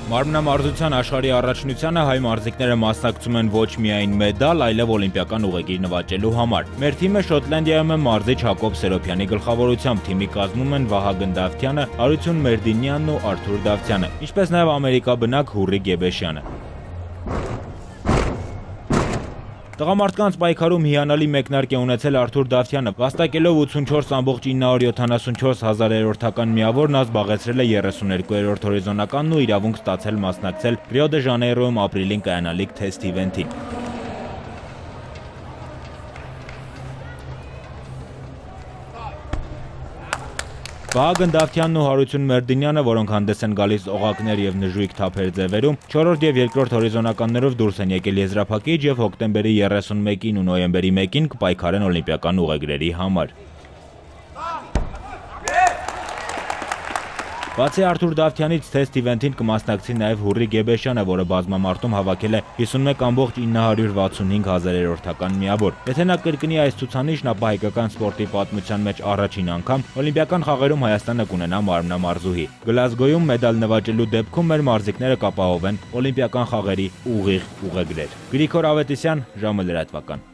Մարմնամարզության աշխարհի առաջնությանը հայ մարզիկները մասնակցում են ոչ միայն մեդալ, այլև օլիմպիական ուղեգիր նվաճելու համար։ Մեր թիմը Շոտլանդիայում է մարզիչ Հակոբ Սերոբյանի գլխավորությամբ, թիմի կազմում են Վահագն Դավթյանը, Արություն Մերդինյանն ու Արթուր Դավթյանը, ինչպես նաև ամերիկաբնակ Հուրրի Գեբեշյանը։ Տղամարդկանց պայքարում հիանալի մեկնարկ է ունեցել Արթուր Դավթյանը, վաստակելով 84,974 հազարերորդական միավոր, նա զբաղեցրել է 32-րդ հորիզոնականն ու իրավունք ստացել մասնակցել Ռիո դե Ժանեյրոյում ապրիլին կայանալիք թեստ իվենթին։ Վահագն Դավթյանն ու Հարություն Մերդինյանը, որոնք հանդես են գալիս օղակներ եւ նժույգ թափեր ձևերում, 4-րդ եւ 2-րդ հորիզոնականներով դուրս են եկել եզրափակիչ եւ հոկտեմբերի 31-ին ու նոյեմբերի 1-ին կպայքարեն օլիմպիական ուղեգրերի համար։ Բացի Արթուր Դավթյանից թեստ իվենթին կմասնակցի նաև Հուրրի Գեբեշյանը, որը բազմամարտում հավաքել է 51,965 հազարերորդական միավոր։ Եթե նա կրկնի այս ցուցանիշն, ապա հայկական սպորտի պատմության մեջ առաջին անգամ օլիմպիական խաղերում Հայաստանը կունենա մարմնամարզուհի։ Գլազգոյում մեդալ նվաճելու դեպքում մեր մարզիկները կապահովեն օլիմպիական խաղերի ուղիղ ուղեգրեր։ Գրիգոր Ավետիսյան, ժամը լրատվական։